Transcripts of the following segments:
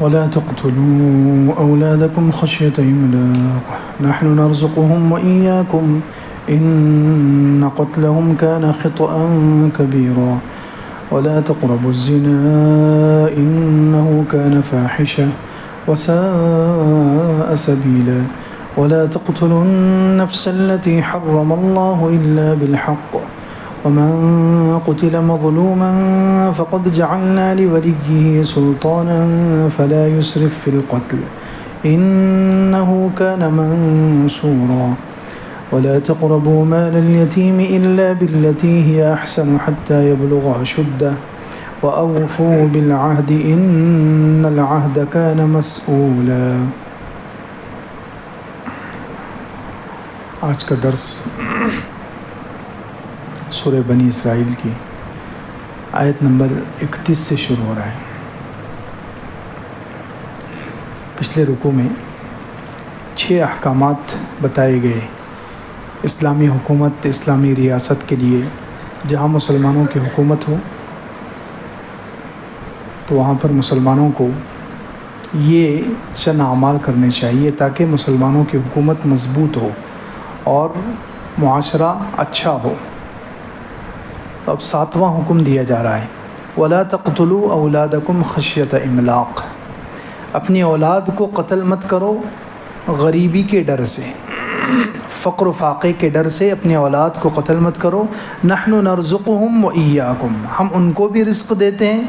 ولا تقتلوا أولادكم خشية إملاق نحن نرزقهم وإياكم إن قتلهم كان خطأ كبيرا ولا تقربوا الزنا إنه كان فاحشة وساء سبيلا ولا تقتلوا النفس التي حرم الله إلا بالحق ومن قتل مظلوما فقد جعلنا لوليه سلطانا فلا يسرف في القتل إنه كان منصورا ولا تقربوا مال اليتيم إلا بالتي هي أحسن حتى يبلغ أشده وأوفوا بالعهد إن العهد كان مسؤولا. آج کا درس سورہ بنی اسرائیل کی آیت نمبر 31 سے شروع ہو رہا ہے. پچھلے رکوع میں 6 احکامات بتائے گئے اسلامی حکومت، اسلامی ریاست کے لیے. جہاں مسلمانوں کی حکومت ہو تو وہاں پر مسلمانوں کو یہ چند اعمال کرنے چاہیے تاکہ مسلمانوں کی حکومت مضبوط ہو اور معاشرہ اچھا ہو. تو اب 7واں حکم دیا جا رہا ہے، وَلَا تَقْتُلُوا أَوْلَادَكُمْ خَشْيَةَ إِمْلَاقٍ. اپنی اولاد کو قتل مت کرو غریبی کے ڈر سے، فقر و فاقے کے ڈر سے اپنی اولاد کو قتل مت کرو. نحن نرزقهم وإياكم، ہم ان کو بھی رزق دیتے ہیں،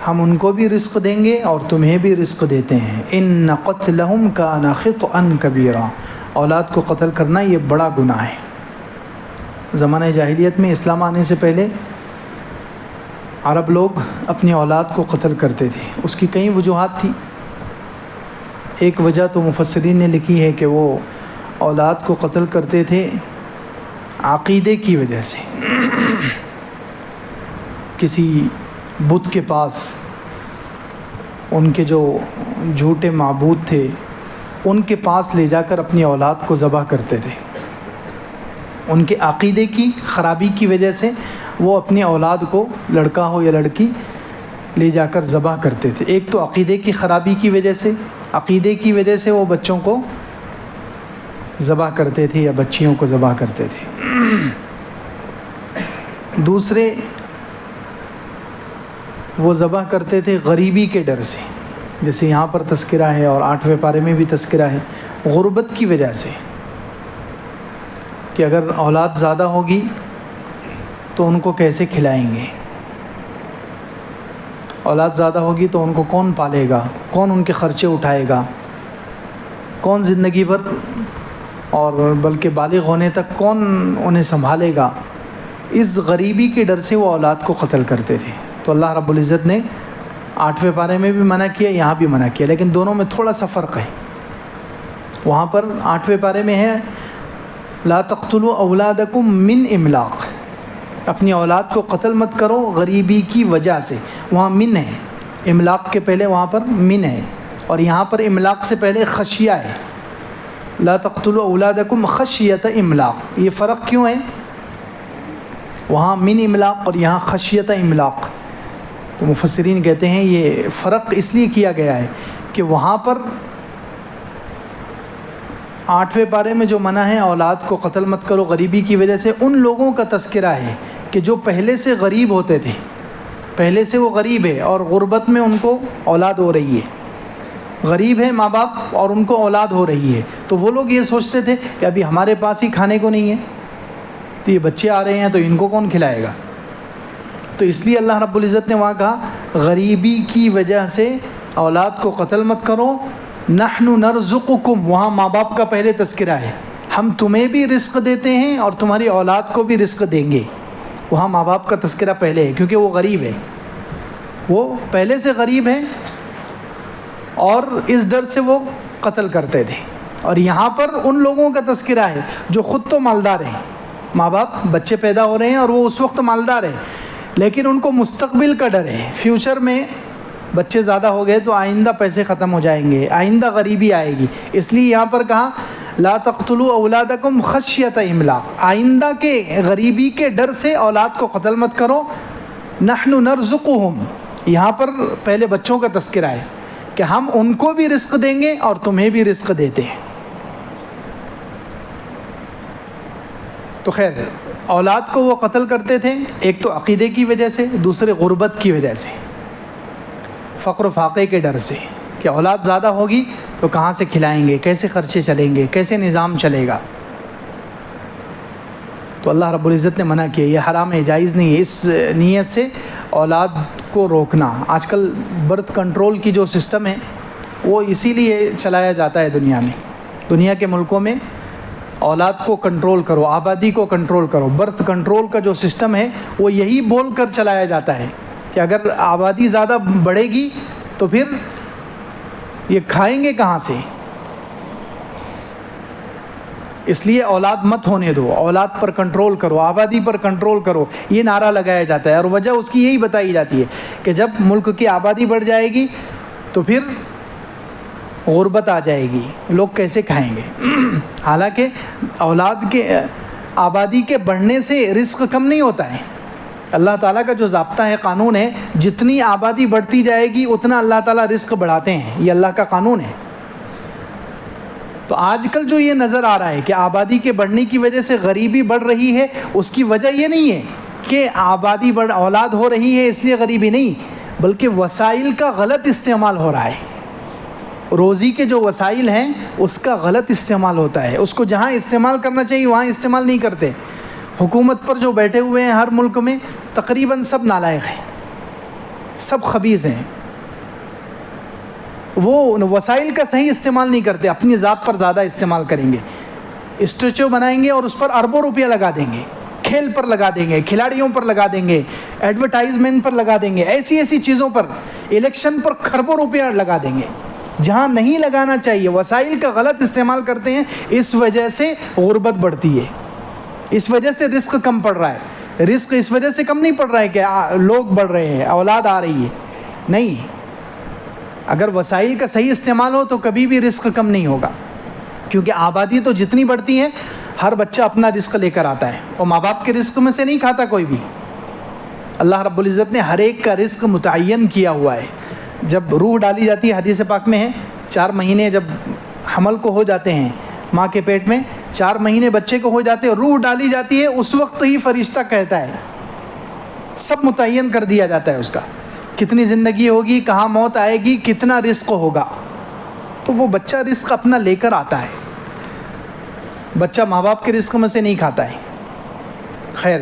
ہم ان کو بھی رزق دیں گے اور تمہیں بھی رزق دیتے ہیں. ان قتلهم كان خطأ كبيرا، اولاد کو قتل کرنا یہ بڑا گناہ ہے. زمانہ جاہلیت میں اسلام آنے سے پہلے عرب لوگ اپنی اولاد کو قتل کرتے تھے. اس کی کئی وجوہات تھی. ایک وجہ تو مفسرین نے لکھی ہے کہ وہ اولاد کو قتل کرتے تھے عقیدے کی وجہ سے. کسی بت کے پاس ان کے جو جھوٹے معبود تھے ان کے پاس لے جا کر اپنی اولاد کو ذبح کرتے تھے. ان کے عقیدے کی خرابی کی وجہ سے وہ اپنی اولاد کو، لڑکا ہو یا لڑکی، لے جا کر ذبح کرتے تھے. ایک تو عقیدے کی خرابی کی وجہ سے، عقیدے کی وجہ سے وہ بچوں کو ذبح کرتے تھے یا بچیوں کو ذبح کرتے تھے. دوسرے وہ ذبح کرتے تھے غریبی کے ڈر سے، جیسے یہاں پر تذکرہ ہے اور 8ویں پارے میں بھی تذکرہ ہے، غربت کی وجہ سے کہ اگر اولاد زیادہ ہوگی تو ان کو کیسے کھلائیں گے، اولاد زیادہ ہوگی تو ان کو کون پالے گا، کون ان کے خرچے اٹھائے گا، کون زندگی بھر اور بلکہ بالغ ہونے تک کون انہیں سنبھالے گا. اس غریبی کے ڈر سے وہ اولاد کو قتل کرتے تھے. تو اللہ رب العزت نے 8ویں پارے میں بھی منع کیا، یہاں بھی منع کیا، لیکن دونوں میں تھوڑا سا فرق ہے. وہاں پر 8ویں پارے میں ہے لا تقتلوا اولادکم من املاق، اپنی اولاد کو قتل مت کرو غریبی کی وجہ سے. وہاں من ہے، املاق کے پہلے وہاں پر من ہے، اور یہاں پر املاق سے پہلے خشیہ ہے. لا تقتلوا اولادکم خشیۃ املاق. یہ فرق کیوں ہے؟ وہاں من املاق اور یہاں خشیۃ املاق. تو مفسرین کہتے ہیں یہ فرق اس لیے کیا گیا ہے کہ وہاں پر 8ویں پارے میں جو منع ہے اولاد کو قتل مت کرو غریبی کی وجہ سے، ان لوگوں کا تذکرہ ہے کہ جو پہلے سے غریب ہوتے تھے، پہلے سے وہ غریب ہے اور غربت میں ان کو اولاد ہو رہی ہے. غریب ہے ماں باپ اور ان کو اولاد ہو رہی ہے، تو وہ لوگ یہ سوچتے تھے کہ ابھی ہمارے پاس ہی کھانے کو نہیں ہے، تو یہ بچے آ رہے ہیں تو ان کو کون کھلائے گا. تو اس لیے اللہ رب العزت نے وہاں کہا غریبی کی وجہ سے اولاد کو قتل مت کرو. نحن نرزقکم، وہاں ماں باپ کا پہلے تذکرہ ہے، ہم تمہیں بھی رزق دیتے ہیں اور تمہاری اولاد کو بھی رزق دیں گے. وہاں ماں باپ کا تذکرہ پہلے ہے کیونکہ وہ غریب ہے، وہ پہلے سے غریب ہیں اور اس ڈر سے وہ قتل کرتے تھے. اور یہاں پر ان لوگوں کا تذکرہ ہے جو خود تو مالدار ہیں، ماں باپ بچے پیدا ہو رہے ہیں اور وہ اس وقت مالدار ہیں، لیکن ان کو مستقبل کا ڈر ہے. فیوچر میں بچے زیادہ ہو گئے تو آئندہ پیسے ختم ہو جائیں گے، آئندہ غریبی آئے گی. اس لیے یہاں پر کہا لا تقتلوا اولادکم خشیۃ املاق، آئندہ کے غریبی کے ڈر سے اولاد کو قتل مت کرو. نحن نرزقهم، یہاں پر پہلے بچوں کا تذکرہ ہے کہ ہم ان کو بھی رزق دیں گے اور تمہیں بھی رزق دیتے ہیں. تو خیر اولاد کو وہ قتل کرتے تھے، ایک تو عقیدے کی وجہ سے، دوسرے غربت کی وجہ سے، فقر و فاقے کے ڈر سے کہ اولاد زیادہ ہوگی تو کہاں سے کھلائیں گے، کیسے خرچے چلیں گے، کیسے نظام چلے گا. تو اللہ رب العزت نے منع کیا، یہ حرام ہے، جائز نہیں ہے. اس نیت سے اولاد کو روکنا. آج کل برتھ کنٹرول کی جو سسٹم ہے وہ اسی لیے چلایا جاتا ہے دنیا میں. دنیا کے ملکوں میں اولاد کو کنٹرول کرو، آبادی کو کنٹرول کرو. برتھ کنٹرول کا جو سسٹم ہے وہ یہی بول کر چلایا جاتا ہے کہ اگر آبادی زیادہ بڑھے گی تو پھر یہ کھائیں گے کہاں سے. اس لیے اولاد مت ہونے دو، اولاد پر کنٹرول کرو، آبادی پر کنٹرول کرو، یہ نعرہ لگایا جاتا ہے. اور وجہ اس کی یہی بتائی جاتی ہے کہ جب ملک کی آبادی بڑھ جائے گی تو پھر غربت آ جائے گی، لوگ کیسے کھائیں گے. حالانکہ اولاد کے آبادی کے بڑھنے سے رزق کم نہیں ہوتا ہے. اللہ تعالیٰ کا جو ضابطہ ہے، قانون ہے، جتنی آبادی بڑھتی جائے گی اتنا اللہ تعالیٰ رزق بڑھاتے ہیں. یہ اللہ کا قانون ہے. تو آج کل جو یہ نظر آ رہا ہے کہ آبادی کے بڑھنے کی وجہ سے غریبی بڑھ رہی ہے، اس کی وجہ یہ نہیں ہے کہ آبادی اولاد ہو رہی ہے اس لیے غریبی نہیں، بلکہ وسائل کا غلط استعمال ہو رہا ہے. روزی کے جو وسائل ہیں اس کا غلط استعمال ہوتا ہے. اس کو جہاں استعمال کرنا چاہیے وہاں استعمال نہیں کرتے. حکومت پر جو بیٹھے ہوئے ہیں ہر ملک میں تقریباً سب نالائق ہیں، سب خبیث ہیں. وہ وسائل کا صحیح استعمال نہیں کرتے، اپنی ذات پر زیادہ استعمال کریں گے. اسٹیچو بنائیں گے اور اس پر اربوں روپیہ لگا دیں گے، کھیل پر لگا دیں گے، کھلاڑیوں پر لگا دیں گے، ایڈورٹائزمنٹ پر لگا دیں گے، ایسی چیزوں پر، الیکشن پر کھربوں روپیہ لگا دیں گے جہاں نہیں لگانا چاہیے. وسائل کا غلط استعمال کرتے ہیں، اس وجہ سے غربت بڑھتی ہے، اس وجہ سے رزق کم پڑ رہا ہے. رزق اس وجہ سے کم نہیں پڑ رہا ہے کہ لوگ بڑھ رہے ہیں، اولاد آ رہی ہے، نہیں. اگر وسائل کا صحیح استعمال ہو تو کبھی بھی رزق کم نہیں ہوگا، کیونکہ آبادی تو جتنی بڑھتی ہے ہر بچہ اپنا رزق لے کر آتا ہے، اور ماں باپ کے رزق میں سے نہیں کھاتا کوئی بھی. اللہ رب العزت نے ہر ایک کا رزق متعین کیا ہوا ہے. جب روح ڈالی جاتی ہے، حدیث پاک میں ہے 4 مہینے جب حمل کو ہو جاتے ہیں ماں کے پیٹ میں، 4 مہینے بچے کو ہو جاتے ہیں، روح ڈالی جاتی ہے، اس وقت ہی فرشتہ کہتا ہے، سب متعین کر دیا جاتا ہے اس کا، کتنی زندگی ہوگی، کہاں موت آئے گی، کتنا رزق ہوگا. تو وہ بچہ رزق اپنا لے کر آتا ہے، بچہ ماں باپ کے رزق میں سے نہیں کھاتا ہے. خیر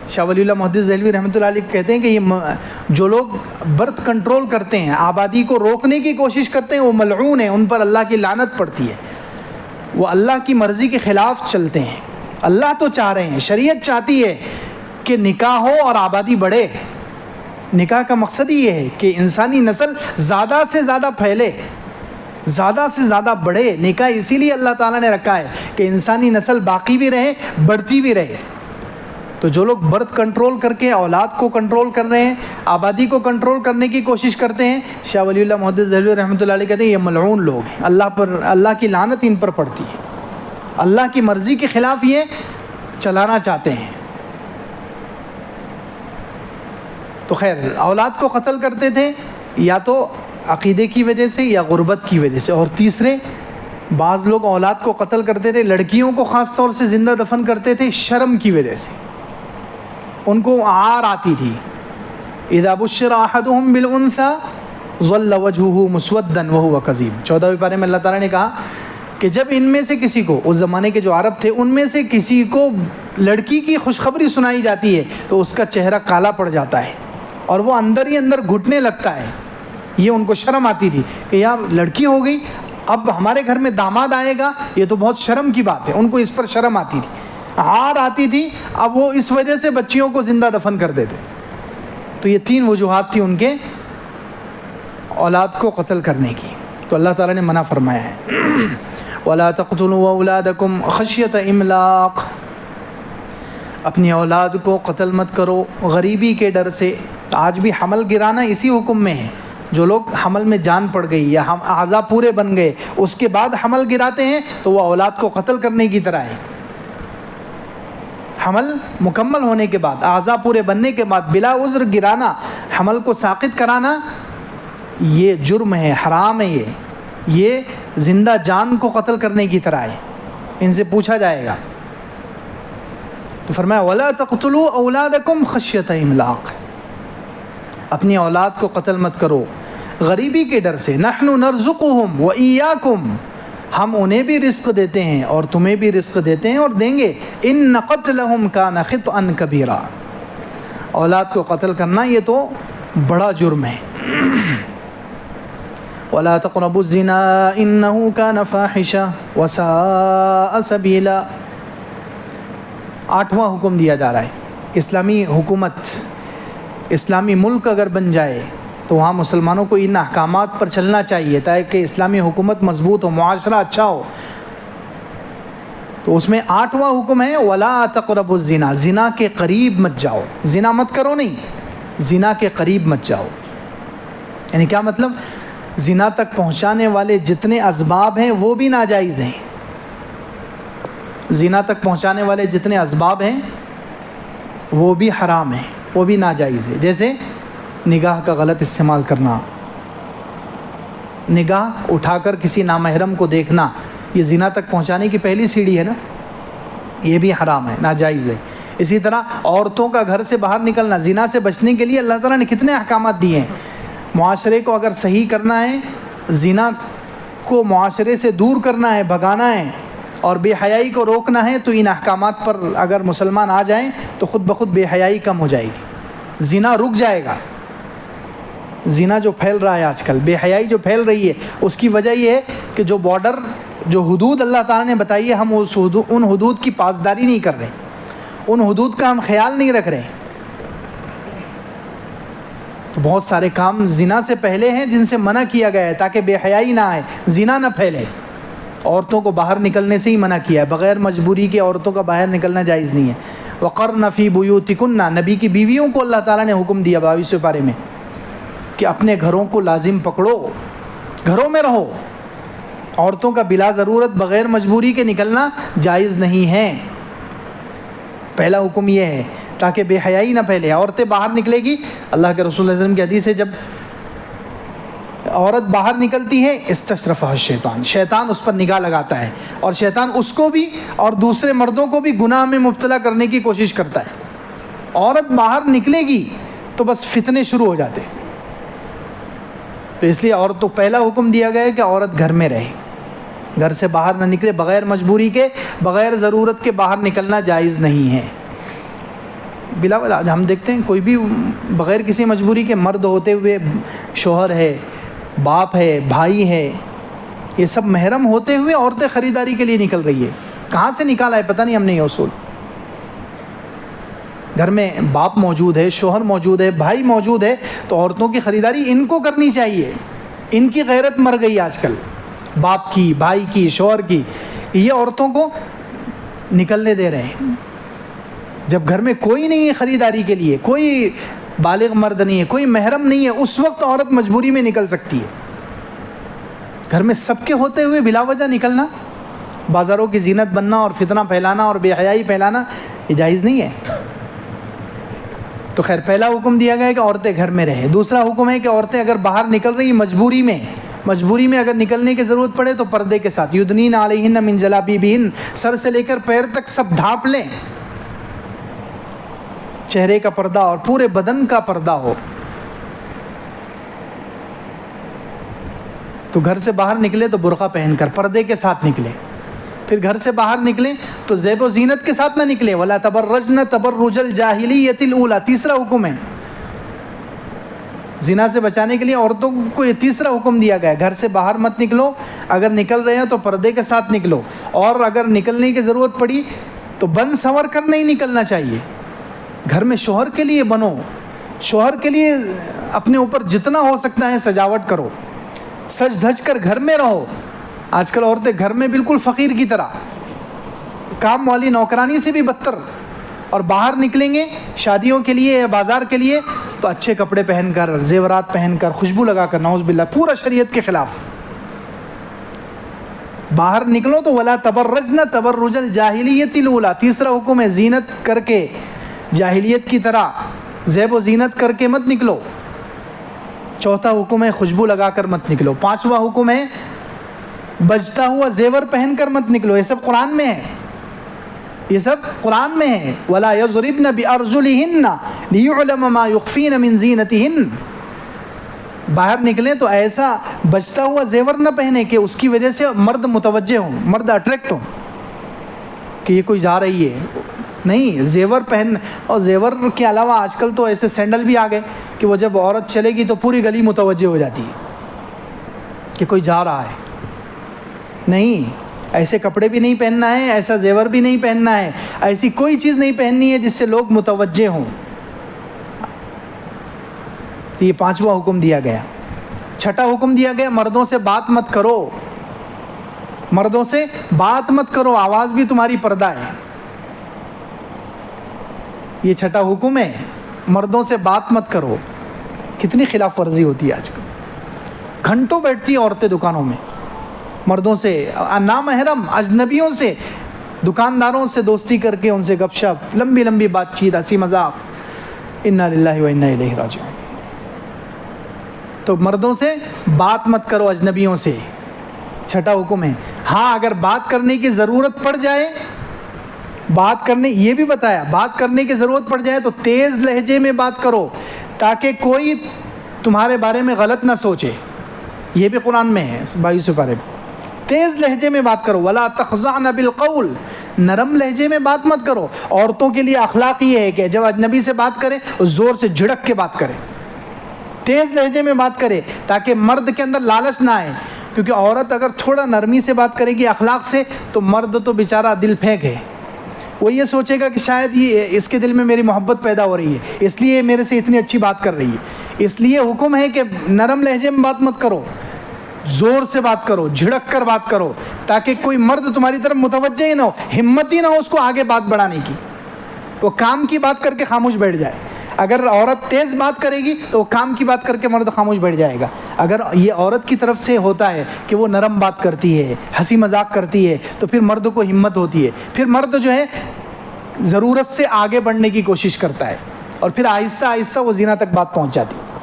شاہ ولی اللہ محدث دہلوی رحمۃ اللہ علیہ کہتے ہیں کہ یہ جو لوگ برتھ کنٹرول کرتے ہیں، آبادی کو روکنے کی کوشش کرتے ہیں، وہ ملعون ہیں، ان پر اللہ کی لعنت پڑتی ہے. وہ اللہ کی مرضی کے خلاف چلتے ہیں. اللہ تو چاہ رہے ہیں، شریعت چاہتی ہے کہ نکاح ہو اور آبادی بڑھے. نکاح کا مقصد ہی یہ ہے کہ انسانی نسل زیادہ سے زیادہ پھیلے، زیادہ سے زیادہ بڑھے. نکاح اسی لیے اللہ تعالیٰ نے رکھا ہے کہ انسانی نسل باقی بھی رہے، بڑھتی بھی رہے. تو جو لوگ برتھ کنٹرول کر کے اولاد کو کنٹرول کر رہے ہیں، آبادی کو کنٹرول کرنے کی کوشش کرتے ہیں، شاہ ولی اللہ محدث دہلوی رحمۃ اللہ علیہ کہتے ہیں یہ ملعون لوگ ہیں، اللہ کی لعنت ان پر پڑتی ہے. اللہ کی مرضی کے خلاف یہ چلانا چاہتے ہیں. تو خیر اولاد کو قتل کرتے تھے یا تو عقیدے کی وجہ سے یا غربت کی وجہ سے. اور تیسرے، بعض لوگ اولاد کو قتل کرتے تھے، لڑکیوں کو خاص طور سے زندہ دفن کرتے تھے شرم کی وجہ سے. ان کو عار آتی تھی. اذا بشر احدهم بالانثى ظل وجهه مسودا وهو كظيم. 14ویں پارے میں اللہ تعالیٰ نے کہا کہ جب ان میں سے کسی کو، اس زمانے کے جو عرب تھے ان میں سے کسی کو لڑکی کی خوشخبری سنائی جاتی ہے تو اس کا چہرہ کالا پڑ جاتا ہے اور وہ اندر ہی اندر گھٹنے لگتا ہے. یہ ان کو شرم آتی تھی کہ یار لڑکی ہو گئی، اب ہمارے گھر میں داماد آئے گا، یہ تو بہت شرم کی بات ہے. ان کو اس پر شرم آتی تھی، عار آتی تھی. اب وہ اس وجہ سے بچیوں کو زندہ دفن کر دیتے. تو یہ 3 وجوہات تھی ان کے اولاد کو قتل کرنے کی. تو اللہ تعالیٰ نے منع فرمایا ہے وَلَا تَقْتُلُوا أَوْلَادَكُمْ خَشْيَةَ إِمْلَاقٍ. اپنی اولاد کو قتل مت کرو غریبی کے ڈر سے. آج بھی حمل گرانا اسی حکم میں ہے. جو لوگ حمل میں جان پڑ گئی یا اعضاء پورے بن گئے اس کے بعد حمل گراتے ہیں تو وہ اولاد کو قتل کرنے کی طرح ہے. حمل مکمل ہونے کے بعد، اعضاء پورے بننے کے بعد بلا عذر گرانا، حمل کو ساقط کرانا، یہ جرم ہے، حرام ہے، یہ زندہ جان کو قتل کرنے کی طرح ہے، ان سے پوچھا جائے گا۔ تو فرمایا وَلَا تَقْتُلُوا أَوْلَادَكُمْ خَشْيَةَ إِمْلَاقٍ، اپنی اولاد کو قتل مت کرو غریبی کے ڈر سے۔ نَحْنُ نَرْزُقُهُمْ وَإِيَّاكُمْ، ہم انہیں بھی رزق دیتے ہیں اور تمہیں بھی رزق دیتے ہیں اور دیں گے۔ إِنَّ قَتْلَهُمْ كَانَ خِطْئًا كَبِيرًا، اولاد کو قتل کرنا یہ تو بڑا جرم ہے۔ وَلَا تَقْرَبُوا الزِّنَا إِنَّهُ كَانَ فَاحِشَةً وَسَاءَ سَبِيلًا۔ 8واں حکم دیا جا رہا ہے، اسلامی حکومت، اسلامی ملک اگر بن جائے تو وہاں مسلمانوں کو ان احکامات پر چلنا چاہیے تاکہ اسلامی حکومت مضبوط ہو، معاشرہ اچھا ہو۔ تو اس میں 8واں حکم ہے وَلَا تَقْرَبُوا الزِّنَا، زنا کے قریب مت جاؤ، زنا مت کرو نہیں، زنا کے قریب مت جاؤ۔ یعنی کیا مطلب؟ زنا تک پہنچانے والے جتنے اسباب ہیں وہ بھی ناجائز ہیں، زنا تک پہنچانے والے جتنے اسباب ہیں وہ بھی حرام ہیں، وہ بھی ناجائز ہے۔ جیسے نگاہ کا غلط استعمال کرنا، نگاہ اٹھا کر کسی نامحرم کو دیکھنا، یہ زنا تک پہنچانے کی پہلی سیڑھی ہے نا، یہ بھی حرام ہے، ناجائز ہے۔ اسی طرح عورتوں کا گھر سے باہر نکلنا، زنا سے بچنے کے لیے اللہ تعالیٰ نے کتنے احکامات دیے ہیں۔ معاشرے کو اگر صحیح کرنا ہے، زنا کو معاشرے سے دور کرنا ہے، بھگانا ہے اور بے حیائی کو روکنا ہے، تو ان احکامات پر اگر مسلمان آ جائیں تو خود بخود بے حیائی کم ہو جائے گی، زنا رک جائے گا۔ زنا جو پھیل رہا ہے آج کل، بے حیائی جو پھیل رہی ہے، اس کی وجہ یہ ہے کہ جو بارڈر، جو حدود اللہ تعالیٰ نے بتائی ہے، ہم ان حدود کی پاسداری نہیں کر رہے، ان حدود کا ہم خیال نہیں رکھ رہے۔ تو بہت سارے کام زنا سے پہلے ہیں جن سے منع کیا گیا ہے تاکہ بے حیائی نہ آئے، زنا نہ پھیلے۔ عورتوں کو باہر نکلنے سے ہی منع کیا ہے، بغیر مجبوری کے عورتوں کا باہر نکلنا جائز نہیں ہے۔ وَقَرْنَ فِي بُيُوتِكُنَّ، نبی کی بیویوں کو اللہ تعالیٰ نے حکم دیا 22ویں پارے میں کہ اپنے گھروں کو لازم پکڑو، گھروں میں رہو، عورتوں کا بلا ضرورت بغیر مجبوری کے نکلنا جائز نہیں ہے۔ پہلا حکم یہ ہے تاکہ بے حیائی نہ پھیلے۔ عورتیں باہر نکلے گی، اللہ کے رسول صلی اللہ علیہ وسلم کی حدیث ہے، جب عورت باہر نکلتی ہے استشرفہ الشیطان، شیطان اس پر نگاہ لگاتا ہے، اور شیطان اس کو بھی اور دوسرے مردوں کو بھی گناہ میں مبتلا کرنے کی کوشش کرتا ہے۔ عورت باہر نکلے گی تو بس فتنے شروع ہو جاتے ہیں۔ تو اس لیے عورت کو پہلا حکم دیا گیا ہے کہ عورت گھر میں رہے، گھر سے باہر نہ نکلے، بغیر مجبوری کے، بغیر ضرورت کے باہر نکلنا جائز نہیں ہے۔ بلا وجہ ہم دیکھتے ہیں کوئی بھی بغیر کسی مجبوری کے مرد ہوتے ہوئے، شوہر ہے، باپ ہے، بھائی ہے، یہ سب محرم ہوتے ہوئے عورتیں خریداری کے لیے نکل رہی ہے۔ کہاں سے نکالا ہے پتہ نہیں ہم نے یہ اصول۔ گھر میں باپ موجود ہے، شوہر موجود ہے، بھائی موجود ہے، تو عورتوں کی خریداری ان کو کرنی چاہیے۔ ان کی غیرت مر گئی آج کل، باپ کی، بھائی کی، شوہر کی، یہ عورتوں کو نکلنے دے رہے ہیں۔ جب گھر میں کوئی نہیں ہے خریداری کے لیے، کوئی بالغ مرد نہیں ہے، کوئی محرم نہیں ہے، اس وقت عورت مجبوری میں نکل سکتی ہے۔ گھر میں سب کے ہوتے ہوئے بلا وجہ نکلنا، بازاروں کی زینت بننا اور فتنہ پھیلانا اور بے حیائی پھیلانا، یہ جائز نہیں ہے۔ تو خیر پہلا حکم دیا گیا ہے کہ عورتیں گھر میں رہیں۔ دوسرا حکم ہے کہ عورتیں اگر باہر نکل رہی مجبوری میں اگر نکلنے کی ضرورت پڑے تو پردے کے ساتھ، یدنین علیہن من جلابیبہن، سر سے لے کر پیر تک سب ڈھانپ لیں، چہرے کا پردہ اور پورے بدن کا پردہ ہو۔ تو گھر سے باہر نکلے تو برقع پہن کر پردے کے ساتھ نکلے، پھر گھر سے باہر نکلیں تو زیب و زینت کے ساتھ نہ نکلے، ولا تبرجن تبرج الجاہلیۃ الاولی، تیسرا حکم ہے۔ زنا سے بچانے کے لیے عورتوں کو یہ تیسرا حکم دیا گیا ہے، گھر سے باہر مت نکلو، اگر نکل رہے ہیں تو پردے کے ساتھ نکلو، اور اگر نکلنے کی ضرورت پڑی تو بند سنور کر نہیں نکلنا چاہیے۔ گھر میں شوہر کے لیے بنو، شوہر کے لیے اپنے اوپر جتنا ہو سکتا ہے سجاوٹ کرو، سج دھج کر گھر میں رہو۔ آج کل عورتیں گھر میں بالکل فقیر کی طرح، کام والی نوکرانی سے بھی بدتر، اور باہر نکلیں گے شادیوں کے لیے یا بازار کے لیے تو اچھے کپڑے پہن کر، زیورات پہن کر، خوشبو لگا کر، نعوذ باللہ، پورا شریعت کے خلاف۔ باہر نکلو تو ولا تبرجن تبرج الجاہلیت الاولی، تیسرا حکم ہے زینت کر کے، جاہلیت کی طرح زیب و زینت کر کے مت نکلو۔ چوتھا حکم ہے خوشبو لگا کر مت نکلو۔ پانچواں حکم ہے بجتا ہوا زیور پہن کر مت نکلو۔ یہ سب قرآن میں ہے، یہ سب قرآن میں ہے۔ ولا یضربن بارجلہن لیعلم ما یخفین من زینتہن، باہر نکلیں تو ایسا بجتا ہوا زیور نہ پہنے کہ اس کی وجہ سے مرد متوجہ ہوں، مرد اٹریکٹ ہوں کہ یہ کوئی جا رہی ہے۔ نہیں، زیور پہن، اور زیور کے علاوہ آج کل تو ایسے سینڈل بھی آ گئے کہ وہ جب عورت چلے گی تو پوری گلی متوجہ ہو جاتی ہے کہ کوئی جا رہا ہے۔ نہیں، ایسے کپڑے بھی نہیں پہننا ہے، ایسا زیور بھی نہیں پہننا ہے، ایسی کوئی چیز نہیں پہننی ہے جس سے لوگ متوجہ ہوں۔ تو یہ پانچواں حکم دیا گیا۔ چھٹا حکم دیا گیا مردوں سے بات مت کرو، مردوں سے بات مت کرو، آواز بھی تمہاری پردہ ہے۔ یہ چھٹا حکم ہے، مردوں سے بات مت کرو۔ کتنی خلاف ورزی ہوتی ہے آج کل، گھنٹوں بیٹھتی ہیں عورتیں دکانوں میں، مردوں سے، نامحرم اجنبیوں سے، دکانداروں سے دوستی کر کے ان سے گپ شپ، لمبی لمبی بات چیت، ہنسی مذاق۔ انا للہ و انا الیہ راجعون۔ تو مردوں سے بات مت کرو اجنبیوں سے، چھٹا حکم ہے۔ ہاں، اگر بات کرنے کی ضرورت پڑ جائے، بات کرنے، یہ بھی بتایا، بات کرنے کی ضرورت پڑ جائے تو تیز لہجے میں بات کرو تاکہ کوئی تمہارے بارے میں غلط نہ سوچے۔ یہ بھی قرآن میں ہے 22 پارے میں۔ تیز لہجے میں بات کرو، ولا تخضعن بالقول، نرم لہجے میں بات مت کرو۔ عورتوں کے لیے اخلاق یہ ہے کہ جب اجنبی سے بات کرے زور سے جھڑک کے بات کرے، تیز لہجے میں بات کرے تاکہ مرد کے اندر لالچ نہ آئے، کیونکہ عورت اگر تھوڑا نرمی سے بات کرے گی، اخلاق سے، تو مرد تو بیچارہ دل پھینک ہے، وہ یہ سوچے گا کہ شاید یہ اس کے دل میں میری محبت پیدا ہو رہی ہے، اس لیے میرے سے اتنی اچھی بات کر رہی ہے۔ اس لیے حکم ہے کہ نرم لہجے میں بات مت کرو، زور سے بات کرو، جھڑک کر بات کرو، تاکہ کوئی مرد تمہاری طرف متوجہ ہی نہ ہو، ہمت ہی نہ ہو اس کو آگے بات بڑھانے کی، وہ کام کی بات کر کے خاموش بیٹھ جائے۔ اگر عورت تیز بات کرے گی تو وہ کام کی بات کر کے مرد خاموش بیٹھ جائے گا۔ اگر یہ عورت کی طرف سے ہوتا ہے کہ وہ نرم بات کرتی ہے، ہنسی مذاق کرتی ہے، تو پھر مرد کو ہمت ہوتی ہے، پھر مرد جو ہے ضرورت سے آگے بڑھنے کی کوشش کرتا ہے، اور پھر آہستہ آہستہ وہ زنا تک بات پہنچ جاتی ہے۔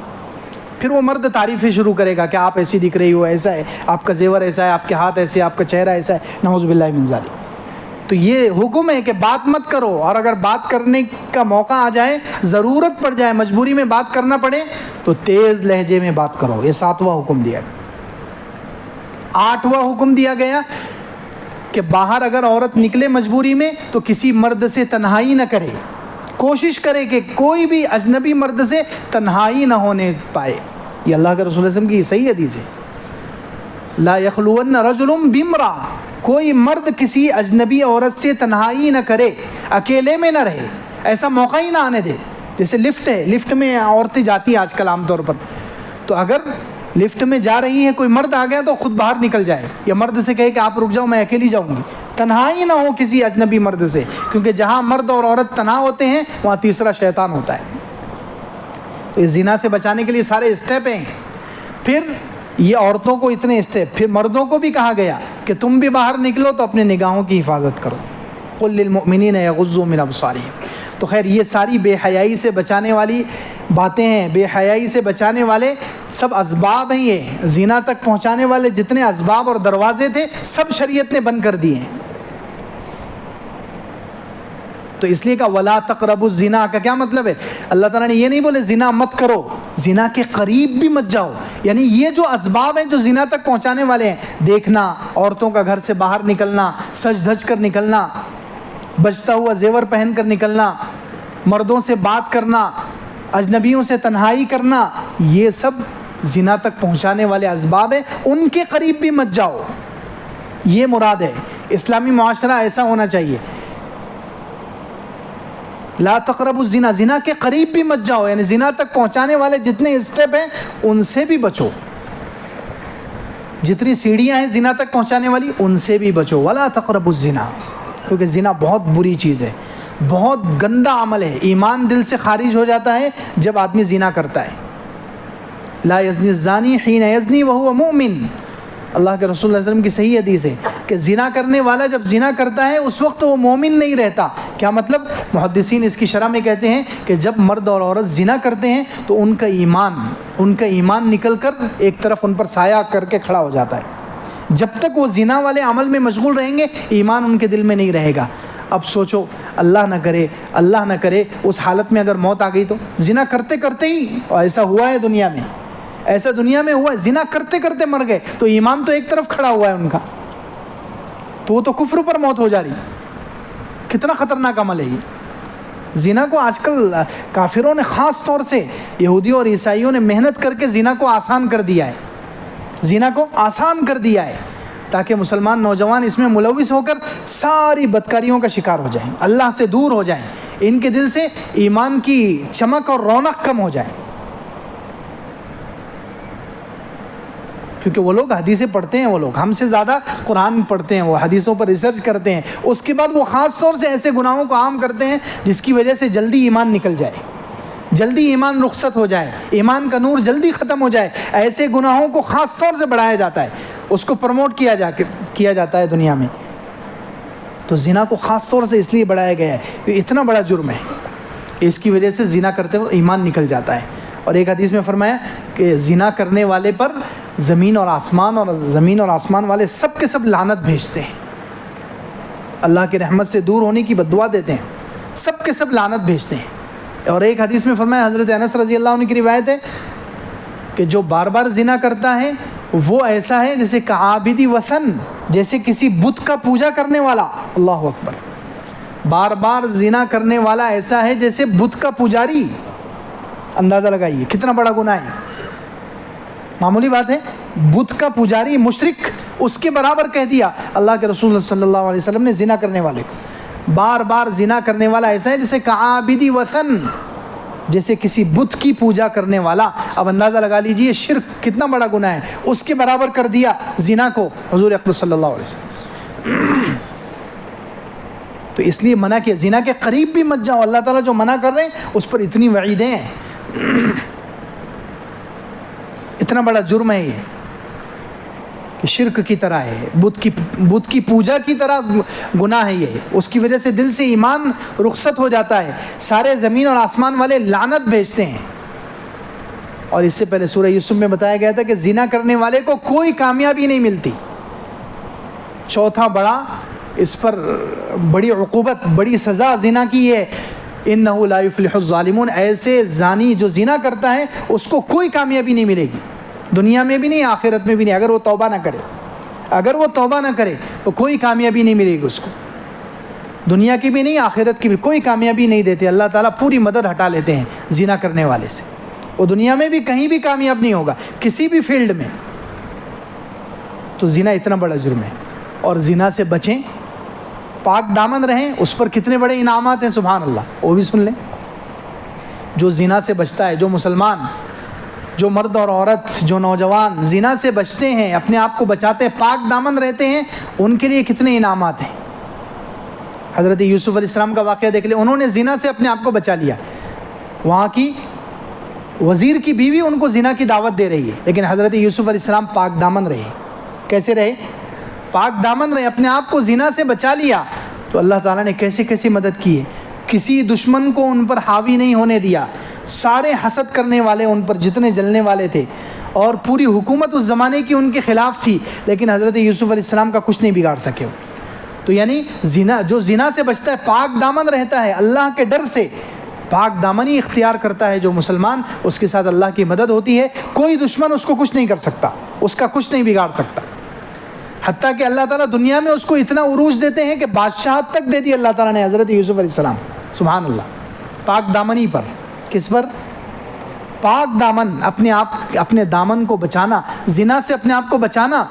پھر وہ مرد تعریفیں شروع کرے گا کہ آپ ایسی دکھ رہی ہو، ایسا ہے، آپ کا زیور ایسا ہے، آپ کے ہاتھ ایسے، آپ کا چہرہ ایسا ہے، نعوذ باللہ من ذالک۔ تو یہ حکم ہے کہ بات مت کرو، اور اگر بات کرنے کا موقع آ جائے، ضرورت پڑ جائے، مجبوری میں بات کرنا پڑے، تو تیز لہجے میں بات کرو۔ یہ 7واں حکم دیا گیا۔ 8واں حکم دیا گیا کہ باہر اگر عورت نکلے مجبوری میں تو کسی مرد سے تنہائی نہ کرے، کوشش کرے کہ کوئی بھی اجنبی مرد سے تنہائی نہ ہونے پائے۔ یہ اللہ کے رسول صلی اللہ علیہ وسلم کی صحیح حدیث ہے، لا یخلون رجل بامرأ، کوئی مرد کسی اجنبی عورت سے تنہائی نہ کرے، اکیلے میں نہ رہے، ایسا موقع ہی نہ آنے دے۔ جیسے لفٹ ہے، لفٹ میں عورتیں جاتی ہیں آج کل عام طور پر، تو اگر لفٹ میں جا رہی ہیں، کوئی مرد آ گیا تو خود باہر نکل جائے، یا مرد سے کہے کہ آپ رک جاؤ میں اکیلی جاؤں گی، تنہائی نہ ہو کسی اجنبی مرد سے، کیونکہ جہاں مرد اور عورت تنہا ہوتے ہیں وہاں تیسرا شیطان ہوتا ہے۔ تو اس زنا سے بچانے کے لیے سارے اسٹیپ ہیں۔ پھر یہ عورتوں کو اتنے اسٹیپ، پھر مردوں کو بھی کہا گیا کہ تم بھی باہر نکلو تو اپنے نگاہوں کی حفاظت کرو، قل للمؤمنین یغضوا من ابصارہم۔ تو خیر یہ ساری بے حیائی سے بچانے والی باتیں ہیں، بے حیائی سے بچانے والے سب اسباب ہیں، یہ زنا تک پہنچانے والے جتنے اسباب اور دروازے تھے سب شریعت نے بند کر دیے ہیں۔ تو اس لیے کہا ولا تقربوا الزنا، کا کیا مطلب ہے؟ اللہ تعالیٰ نے یہ نہیں بولے زنا مت کرو، زنا کے قریب بھی مت جاؤ، یعنی یہ جو اسباب ہیں جو زنا تک پہنچانے والے ہیں، دیکھنا، عورتوں کا گھر سے باہر نکلنا، سج دھج کر نکلنا، بجتا ہوا زیور پہن کر نکلنا، مردوں سے بات کرنا، اجنبیوں سے تنہائی کرنا، یہ سب زنا تک پہنچانے والے اسباب ہیں، ان کے قریب بھی مت جاؤ، یہ مراد ہے۔ اسلامی معاشرہ ایسا ہونا چاہیے، لا تقربوا الزنا، زنا کے قریب بھی مت جاؤ، یعنی زنا تک پہنچانے والے جتنے اسٹیپ ہیں ان سے بھی بچو، جتنی سیڑھیاں ہیں زنا تک پہنچانے والی ان سے بھی بچو۔ ولا تقربوا الزنا، کیونکہ زنا بہت بری چیز ہے، بہت گندا عمل ہے، ایمان دل سے خارج ہو جاتا ہے جب آدمی زنا کرتا ہے۔ لا یزنی الزانی حین یزنی وہو مؤمن، اللہ کے رسول صلی اللہ علیہ وسلم کی صحیح حدیث ہے کہ زنا کرنے والا جب زنا کرتا ہے اس وقت وہ مومن نہیں رہتا. کیا مطلب؟ محدثین اس کی شرح میں کہتے ہیں کہ جب مرد اور عورت زنا کرتے ہیں تو ان کا ایمان نکل کر ایک طرف ان پر سایہ کر کے کھڑا ہو جاتا ہے. جب تک وہ زنا والے عمل میں مشغول رہیں گے ایمان ان کے دل میں نہیں رہے گا. اب سوچو، اللہ نہ کرے اس حالت میں اگر موت آ گئی تو زنا کرتے کرتے ہی، اور ایسا ہوا ہے دنیا میں ہوا ہے، زنا کرتے کرتے مر گئے تو ایمان تو ایک طرف کھڑا ہوا ہے ان کا، تو وہ تو کفر پر موت ہو جا رہی. کتنا خطرناک عمل ہے یہ. زنا کو آج کل کافروں نے خاص طور سے یہودیوں اور عیسائیوں نے محنت کر کے زنا کو آسان کر دیا ہے تاکہ مسلمان نوجوان اس میں ملوث ہو کر ساری بدکاریوں کا شکار ہو جائیں، اللہ سے دور ہو جائیں، ان کے دل سے ایمان کی چمک اور رونق کم ہو جائے. کیونکہ وہ لوگ حدیثیں پڑھتے ہیں، وہ لوگ ہم سے زیادہ قرآن پڑھتے ہیں، وہ حدیثوں پر ریسرچ کرتے ہیں، اس کے بعد وہ خاص طور سے ایسے گناہوں کو عام کرتے ہیں جس کی وجہ سے جلدی ایمان نکل جائے، جلدی ایمان رخصت ہو جائے، ایمان کا نور جلدی ختم ہو جائے. ایسے گناہوں کو خاص طور سے بڑھایا جاتا ہے، اس کو پروموٹ کیا جاتا ہے دنیا میں. تو زنا کو خاص طور سے اس لیے بڑھایا گیا ہے کہ اتنا بڑا جرم ہے، اس کی وجہ سے زنا کرتے ہوئے ایمان نکل جاتا ہے. اور ایک حدیث میں فرمایا کہ زنا کرنے والے پر زمین اور آسمان والے سب کے سب لعنت بھیجتے ہیں، اللہ کی رحمت سے دور ہونے کی بد دعا دیتے ہیں، سب کے سب لعنت بھیجتے ہیں. اور ایک حدیث میں فرمایا، حضرت انس رضی اللہ عنہ کی روایت ہے کہ جو بار بار زنا کرتا ہے وہ ایسا ہے جیسے کعابدی وثن، جیسے کسی بت کا پوجا کرنے والا. اللہ اکبر. بار بار زنا کرنے والا ایسا ہے جیسے بت کا پجاری. اندازہ لگائیے کتنا بڑا گناہ ہے. معمولی بات ہے، بت کا پجاری مشرک، اس کے برابر کہہ دیا اللہ کے رسول صلی اللہ علیہ وسلم نے زنا کرنے والے کو. بار بار زنا کرنے والا ایسا ہے جیسے کعابدی وثن، جیسے کسی بت کی پوجا کرنے والا. اب اندازہ لگا لیجئے شرک کتنا بڑا گناہ ہے، اس کے برابر کر دیا زنا کو حضور اکرم صلی اللہ علیہ وسلم. تو اس لیے منع کیا، زنا کے قریب بھی مت جاؤ. اللہ تعالیٰ جو منع کر رہے ہیں اس پر اتنی وعیدیں ہیں، اتنا بڑا جرم ہے یہ کہ شرک کی طرح ہے، بت کی پوجا کی طرح گناہ ہے یہ. اس کی وجہ سے دل سے ایمان رخصت ہو جاتا ہے، سارے زمین اور آسمان والے لعنت بھیجتے ہیں. اور اس سے پہلے سورہ یوسف میں بتایا گیا تھا کہ زنا کرنے والے کو کوئی کامیابی نہیں ملتی. چوتھا بڑا اس پر بڑی عقوبت، بڑی سزا زنا کی ہے. انہ لا یفلح الظالمون. ایسے زانی جو زنا کرتا ہے اس کو کوئی کامیابی نہیں ملے گی، دنیا میں بھی نہیں، آخرت میں بھی نہیں. اگر وہ توبہ نہ کرے تو کوئی کامیابی نہیں ملے گی اس کو، دنیا کی بھی نہیں، آخرت کی بھی کوئی کامیابی نہیں دیتے. اللہ تعالیٰ پوری مدد ہٹا لیتے ہیں زنا کرنے والے سے. وہ دنیا میں بھی کہیں بھی کامیاب نہیں ہوگا کسی بھی فیلڈ میں. تو زنا اتنا بڑا جرم ہے. اور زنا سے بچیں، پاک دامن رہیں. اس پر کتنے بڑے انعامات ہیں سبحان اللہ، وہ بھی سن لیں. جو زنا سے بچتا ہے، جو مسلمان، جو مرد اور عورت، جو نوجوان زنا سے بچتے ہیں، اپنے آپ کو بچاتے ہیں، پاک دامن رہتے ہیں، ان کے لیے کتنے انعامات ہیں. حضرت یوسف علیہ السلام کا واقعہ دیکھ لیں. انہوں نے زنا سے اپنے آپ کو بچا لیا. وہاں کی وزیر کی بیوی ان کو زنا کی دعوت دے رہی ہے، لیکن حضرت یوسف علیہ السلام پاک دامن رہے. کیسے رہے؟ پاک دامن رہے، اپنے آپ کو زنا سے بچا لیا. تو اللہ تعالیٰ نے کیسے مدد کی ہے. کسی دشمن کو ان پر حاوی نہیں ہونے دیا. سارے حسد کرنے والے ان پر جتنے جلنے والے تھے، اور پوری حکومت اس زمانے کی ان کے خلاف تھی، لیکن حضرت یوسف علیہ السلام کا کچھ نہیں بگاڑ سکے. تو یعنی جو زنا سے بچتا ہے، پاک دامن رہتا ہے، اللہ کے ڈر سے پاک دامنی اختیار کرتا ہے جو مسلمان، اس کے ساتھ اللہ کی مدد ہوتی ہے. کوئی دشمن اس کو کچھ نہیں کر سکتا، اس کا کچھ نہیں بگاڑ سکتا. حتیٰ کہ اللہ تعالیٰ دنیا میں اس کو اتنا عروج دیتے ہیں کہ بادشاہت تک دے دی اللہ تعالیٰ نے حضرت یوسف علیہ السلام. سبحان اللہ. پاک دامنی پر. کس پر؟ پاک دامن. اپنے دامن کو بچانا، زنا سے اپنے آپ کو بچانا،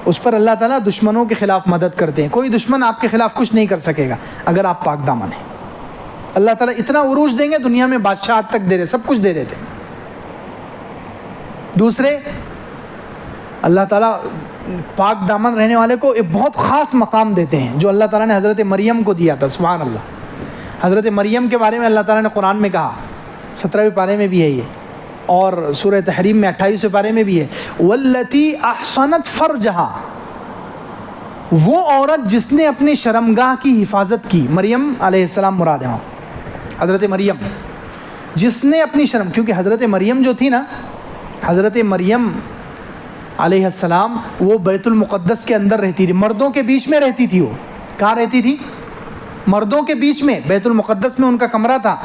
اس پر اللہ تعالیٰ دشمنوں کے خلاف مدد کرتے ہیں. کوئی دشمن آپ کے خلاف کچھ نہیں کر سکے گا اگر آپ پاک دامن ہیں. اللہ تعالیٰ اتنا عروج دیں گے، دنیا میں بادشاہت تک دے رہے، سب کچھ دے دیتے ہیں. دوسرے، اللہ تعالیٰ پاک دامن رہنے والے کو ایک بہت خاص مقام دیتے ہیں جو اللہ تعالیٰ نے حضرت مریم کو دیا تھا. سبحان اللہ. حضرت مریم کے بارے میں اللہ تعالیٰ نے قرآن میں کہا، 17ویں پارے میں بھی ہے یہ، اور سورہ تحریم میں 28ویں پارے میں بھی ہے، والتی احصنت فرجہا. وہ عورت جس نے اپنی شرمگاہ کی حفاظت کی، مریم علیہ السلام مراد ہے، حضرت مریم جس نے اپنی شرم، کیونکہ حضرت مریم جو تھی نا، حضرت مریم علیہ السلام وہ بیت المقدس کے اندر رہتی تھی، مردوں کے بیچ میں رہتی تھی۔ وہ کہاں رہتی تھی؟ مردوں کے بیچ میں، بیت المقدس میں ان کا کمرہ تھا،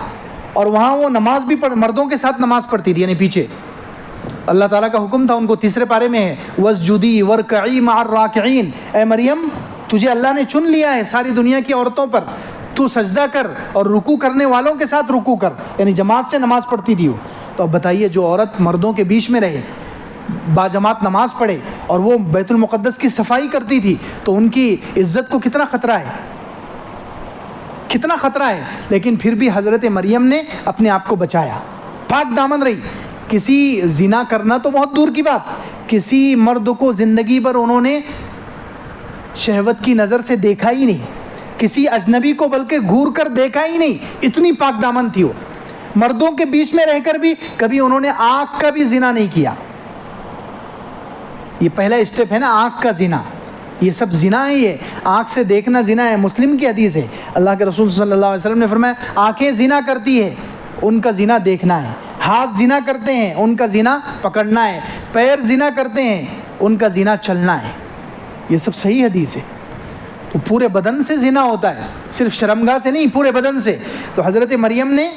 اور وہاں وہ نماز بھی مردوں کے ساتھ نماز پڑھتی تھی، یعنی پیچھے۔ اللہ تعالیٰ کا حکم تھا ان کو، تیسرے پارے میں ہے وَاسْجُدِي وَارْكَعِي مَعَ الرَّاكِعِينَ، اے مریم تجھے اللہ نے چن لیا ہے ساری دنیا کی عورتوں پر، تو سجدہ کر اور رکوع کرنے والوں کے ساتھ رکوع کر، یعنی جماعت سے نماز پڑھتی تھی وہ۔ تو اب بتائیے جو عورت مردوں کے بیچ میں رہے، باجماعت نماز پڑھے، اور وہ بیت المقدس کی صفائی کرتی تھی، تو ان کی عزت کو کتنا خطرہ ہے، کتنا خطرہ ہے۔ لیکن پھر بھی حضرت مریم نے اپنے آپ کو بچایا، پاک دامن رہی۔ کسی زنا کرنا تو بہت دور کی بات، کسی مرد کو زندگی بھر انہوں نے شہوت کی نظر سے دیکھا ہی نہیں، کسی اجنبی کو بلکہ گھور کر دیکھا ہی نہیں، اتنی پاک دامن تھی وہ۔ مردوں کے بیچ میں رہ کر بھی کبھی انہوں نے آنکھ کا بھی زنا نہیں کیا۔ یہ پہلا اسٹیپ ہے نا، آنکھ کا زنا، یہ سب زنا ہے، یہ آنکھ سے دیکھنا زنا ہے۔ مسلم کی حدیث ہے، اللہ کے رسول صلی اللہ علیہ وسلم نے فرمایا آنکھیں زنا کرتی ہے، ان کا زنا دیکھنا ہے، ہاتھ زنا کرتے ہیں، ان کا زنا پکڑنا ہے، پیر زنا کرتے ہیں، ان کا زنا چلنا ہے۔ یہ سب صحیح حدیث ہے۔ تو پورے بدن سے زنا ہوتا ہے، صرف شرمگاہ سے نہیں، پورے بدن سے۔ تو حضرت مریم نے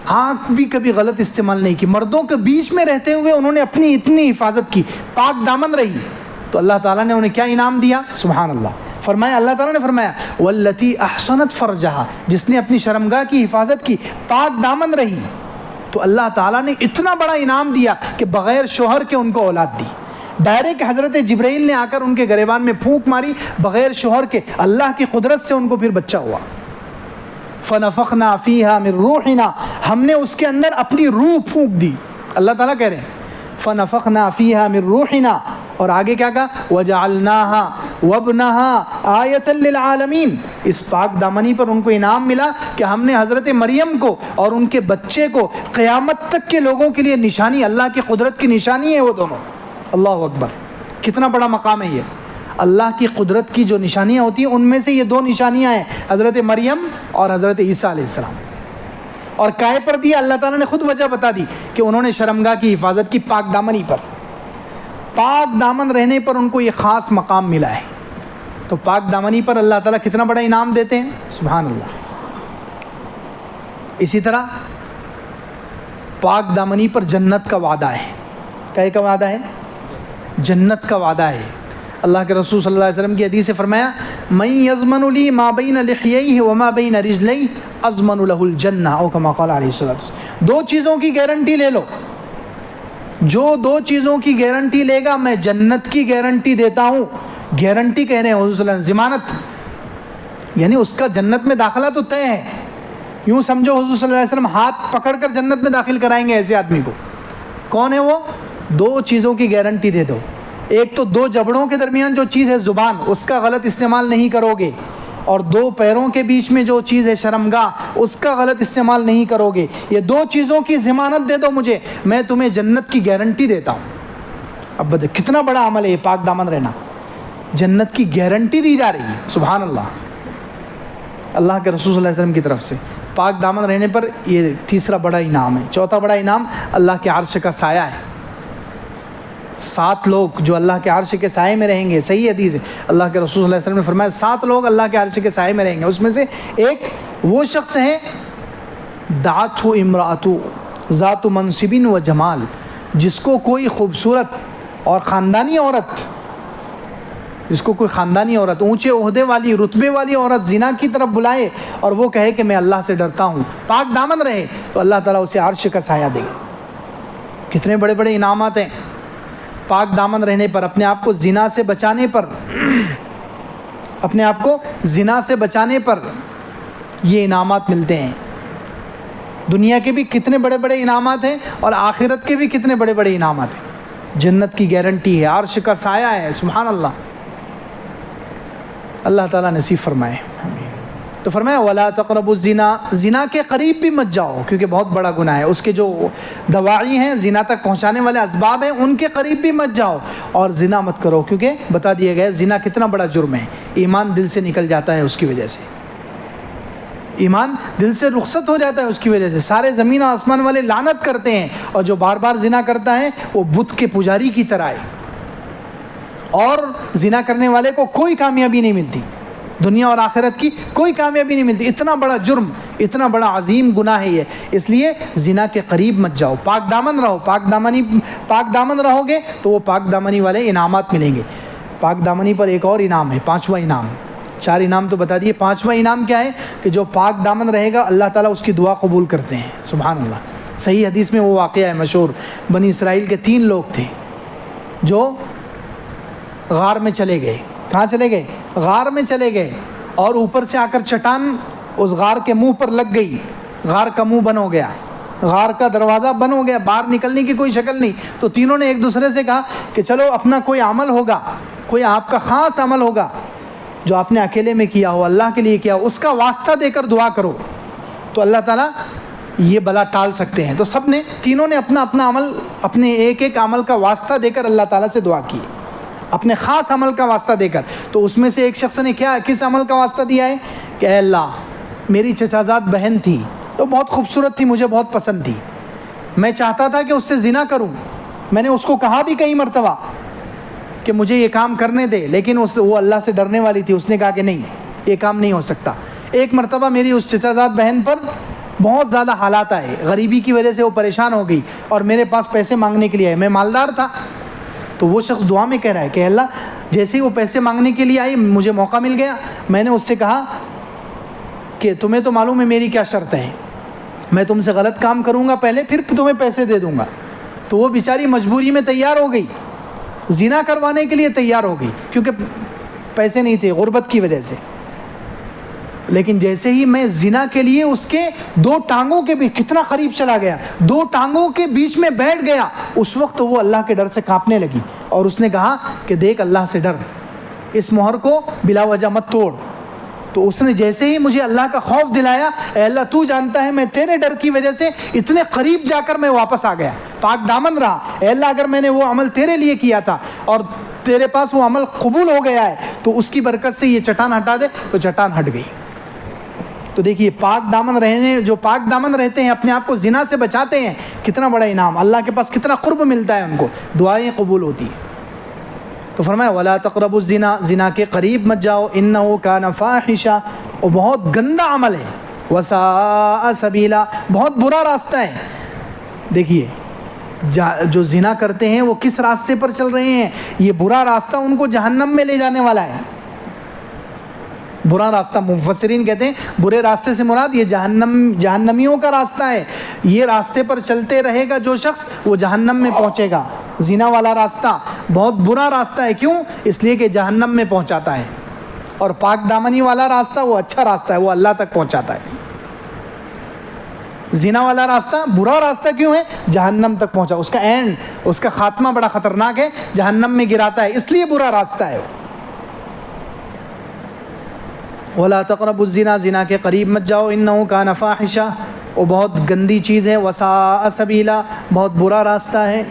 آنکھ بھی کبھی غلط استعمال نہیں کی، مردوں کے بیچ میں رہتے ہوئے انہوں نے اپنی اتنی حفاظت کی، پاک دامن رہی۔ تو اللہ تعالیٰ نے انہیں کیا انعام دیا؟ سبحان اللہ، فرمایا، اللہ تعالیٰ نے فرمایا واللتی احسنت فرجہا، جس نے اپنی شرمگاہ کی حفاظت کی، پاک دامن رہی، تو اللہ تعالیٰ نے اتنا بڑا انعام دیا کہ بغیر شوہر کے ان کو اولاد دی۔ ڈائریکٹ حضرت جبرائیل نے آ کر ان کے گریبان میں پھونک ماری، بغیر شوہر کے، اللہ کی قدرت سے ان کو پھر بچہ ہوا۔ فنفخنا فیہا من روحنا، ہم نے اس کے اندر اپنی روح پھونک دی۔ اللہ تعالیٰ کہہ رہے ہیں فنفخنا فیہا من روحنا، اور آگے کیا کہا وجعلناها وابنها آیۃ للعالمین، اس پاک دامنی پر ان کو انعام ملا کہ ہم نے حضرت مریم کو اور ان کے بچے کو قیامت تک کے لوگوں کے لیے نشانی، اللہ کی قدرت کی نشانی ہے وہ دونوں۔ اللہ اکبر، کتنا بڑا مقام ہے یہ۔ اللہ کی قدرت کی جو نشانیاں ہوتی ہیں ان میں سے یہ دو نشانیاں ہیں، حضرت مریم اور حضرت عیسیٰ علیہ السلام۔ اور کائے پر دیا؟ اللہ تعالیٰ نے خود وجہ بتا دی کہ انہوں نے شرمگاہ کی حفاظت کی، پاک دامنی پر، پاک دامن رہنے پر ان کو یہ خاص مقام ملا ہے۔ تو پاک دامنی پر اللہ تعالیٰ کتنا بڑا انعام دیتے ہیں، سبحان اللہ۔ اسی طرح پاک دامنی پر جنت کا وعدہ ہے۔ کیا کا وعدہ ہے؟ جنت کا وعدہ ہے۔ اللہ کے رسول صلی اللہ علیہ وسلم کی حدیث سے فرمایا من یضمن لی ما بین لحییہ وما بین رجلیہ اضمن لہ الجنہ، او کما قال علیہ الصلوۃ۔ دو چیزوں کی گارنٹی لے لو، جو دو چیزوں کی گارنٹی لے گا میں جنت کی گارنٹی دیتا ہوں۔ گارنٹی کہہ رہے ہیں حضور صلی اللہ علیہ وسلم، ضمانت، یعنی اس کا جنت میں داخلہ تو طے ہے۔ یوں سمجھو حضور صلی اللہ علیہ وسلم ہاتھ پکڑ کر جنت میں داخل کرائیں گے ایسے آدمی کو۔ کون ہے وہ؟ دو چیزوں کی گارنٹی دے دو، ایک تو دو جبڑوں کے درمیان جو چیز ہے زبان، اس کا غلط استعمال نہیں کرو گے، اور دو پیروں کے بیچ میں جو چیز ہے شرمگاہ، اس کا غلط استعمال نہیں کرو گے۔ یہ دو چیزوں کی ضمانت دے دو مجھے، میں تمہیں جنت کی گارنٹی دیتا ہوں۔ اب کتنا بڑا عمل ہے یہ پاک دامن رہنا، جنت کی گارنٹی دی جا رہی ہے، سبحان اللہ، اللہ کے رسول صلی اللہ علیہ وسلم کی طرف سے۔ پاک دامن رہنے پر یہ تیسرا بڑا انعام ہے۔ چوتھا بڑا انعام اللہ کے عرش کا سایہ ہے۔ 7 لوگ جو اللہ کے عرش کے سائے میں رہیں گے، صحیح حدیث ہے، اللہ کے رسول صلی اللہ علیہ وسلم نے فرمایا 7 لوگ اللہ کے عرش کے سائے میں رہیں گے۔ اس میں سے ایک وہ شخص ہے دعت امرأۃ ذات منصب و جمال، جس کو کوئی خوبصورت اور خاندانی عورت، جس کو کوئی خاندانی عورت، اونچے عہدے والی، رتبے والی عورت زنا کی طرف بلائے اور وہ کہے کہ میں اللہ سے ڈرتا ہوں، پاک دامن رہے، تو اللہ تعالیٰ اسے عرش کا سایہ دے گا۔ کتنے بڑے بڑے انعامات ہیں پاک دامن رہنے پر، اپنے آپ کو زنا سے بچانے پر، اپنے آپ کو زنا سے بچانے پر یہ انعامات ملتے ہیں۔ دنیا کے بھی کتنے بڑے بڑے انعامات ہیں اور آخرت کے بھی کتنے بڑے بڑے انعامات ہیں۔ جنت کی گارنٹی ہے، عرش کا سایہ ہے، سبحان اللہ، اللہ تعالیٰ نصیب فرمائے۔ تو تو فرمایا ولا تقربوا الزنا، زنا کے قریب بھی مت جاؤ کیونکہ بہت بڑا گناہ ہے، اس کے جو دواعی ہیں، زنا تک پہنچانے والے اسباب ہیں، ان کے قریب بھی مت جاؤ، اور زنا مت کرو کیونکہ بتا دیا گیا زنا کتنا بڑا جرم ہے، ایمان دل سے نکل جاتا ہے اس کی وجہ سے، ایمان دل سے رخصت ہو جاتا ہے اس کی وجہ سے، سارے زمین و آسمان والے لعنت کرتے ہیں، اور جو بار بار زنا کرتا ہے وہ بت کے پجاری کی طرح ہے، اور زنا کرنے والے کو کوئی کامیابی نہیں ملتی، دنیا اور آخرت کی کوئی کامیابی نہیں ملتی، اتنا بڑا جرم، اتنا بڑا عظیم گناہ ہے یہ، اس لیے زنا کے قریب مت جاؤ، پاک دامن رہو، پاک دامن رہو گے تو وہ پاک دامنی والے انعامات ملیں گے۔ پاک دامنی پر ایک اور انعام ہے، 5واں انعام، 4 انعام تو بتا دیے، 5واں انعام کیا ہے کہ جو پاک دامن رہے گا اللہ تعالیٰ اس کی دعا قبول کرتے ہیں، سبحان اللہ۔ صحیح حدیث میں وہ واقعہ ہے مشہور، بنی اسرائیل کے 3 لوگ تھے جو غار میں چلے گئے، کہاں چلے گئے؟ غار میں چلے گئے، اور اوپر سے آ کر چٹان اس غار کے منہ پر لگ گئی، غار کا منہ بند ہو گیا، غار کا دروازہ بند ہو گیا، باہر نکلنے کی کوئی شکل نہیں، تو تینوں نے ایک دوسرے سے کہا کہ چلو اپنا کوئی عمل ہوگا، کوئی آپ کا خاص عمل ہوگا جو آپ نے اکیلے میں کیا ہو، اللہ کے لیے کیا ہو، اس کا واسطہ دے کر دعا کرو تو اللہ تعالیٰ یہ بلا ٹال سکتے ہیں۔ تو سب نے، تینوں نے اپنا عمل، اپنے ایک عمل کا واسطہ دے کر اللہ تعالیٰ سے دعا کی، اپنے خاص عمل کا واسطہ دے کر۔ تو اس میں سے ایک شخص نے کس عمل کا واسطہ دیا ہے کہ اے اللہ، میری چچا زاد بہن تھی تو بہت خوبصورت تھی، مجھے بہت پسند تھی، میں چاہتا تھا کہ اس سے زنا کروں، میں نے اس کو کہا بھی کئی مرتبہ کہ مجھے یہ کام کرنے دے، لیکن وہ اللہ سے ڈرنے والی تھی، اس نے کہا کہ نہیں، یہ کام نہیں ہو سکتا۔ ایک مرتبہ میری اس چچا زاد بہن پر بہت زیادہ حالات آئے، غریبی کی وجہ سے وہ پریشان ہو گئی اور میرے پاس پیسے مانگنے کے لیے آئے، میں مالدار تھا، تو وہ شخص دعا میں کہہ رہا ہے کہ اللہ، جیسے ہی وہ پیسے مانگنے کے لیے آئی مجھے موقع مل گیا، میں نے اس سے کہا کہ تمہیں تو معلوم ہے میری کیا شرط ہے، میں تم سے غلط کام کروں گا پہلے، پھر تمہیں پیسے دے دوں گا۔ تو وہ بیچاری مجبوری میں تیار ہو گئی، زنا کروانے کے لیے تیار ہو گئی کیونکہ پیسے نہیں تھے غربت کی وجہ سے، لیکن جیسے ہی میں زنا کے لیے اس کے 2 ٹانگوں کے بھی کتنا قریب چلا گیا، 2 ٹانگوں کے بیچ میں بیٹھ گیا، اس وقت وہ اللہ کے ڈر سے کانپنے لگی اور اس نے کہا کہ دیکھ، اللہ سے ڈر، اس مہر کو بلا وجہ مت توڑ۔ تو اس نے جیسے ہی مجھے اللہ کا خوف دلایا، اے اللہ تو جانتا ہے میں تیرے ڈر کی وجہ سے اتنے قریب جا کر میں واپس آ گیا، پاک دامن رہا، اے اللہ اگر میں نے وہ عمل تیرے لیے کیا تھا اور تیرے پاس وہ عمل قبول ہو گیا ہے تو اس کی برکت سے یہ چٹان ہٹا دے، تو چٹان ہٹ گئی۔ تو دیکھیے پاک دامن رہنے، جو پاک دامن رہتے ہیں، اپنے آپ کو زنا سے بچاتے ہیں، کتنا بڑا انعام، اللہ کے پاس کتنا قرب ملتا ہے ان کو، دعائیں قبول ہوتی ہیں۔ تو فرمایا ولا تقربوا الزنا، زنا کے قریب مت جاؤ، انہ کان فاحشہ، وہ بہت گندا عمل ہے، وساء سبیلا، بہت برا راستہ ہے۔ دیکھیے جو زنا کرتے ہیں وہ کس راستے پر چل رہے ہیں، یہ برا راستہ ان کو جہنم میں لے جانے والا ہے۔ برا راستہ، مفسرین کہتے ہیں برے راستے سے مراد یہ جہنمیوں کا راستہ ہے، یہ راستے پر چلتے رہے گا جو شخص وہ جہنم میں پہنچے گا۔ زنا والا راستہ بہت برا راستہ ہے، کیوں؟ اس لیے کہ جہنم میں پہنچاتا ہے، اور پاک دامنی والا راستہ وہ اچھا راستہ ہے، وہ اللہ تک پہنچاتا ہے۔ زنا والا راستہ برا راستہ کیوں ہے؟ جہنم تک پہنچا، اس کا اینڈ، اس کا خاتمہ بڑا خطرناک ہے، جہنم میں گراتا ہے، اس لیے برا راستہ ہے۔ ولا تقربوا الزنا، زنا کے قریب مت جاؤ، انہ کان فاحشہ، وہ بہت گندی چیز ہے، وساء سبیلا، بہت برا راستہ ہے۔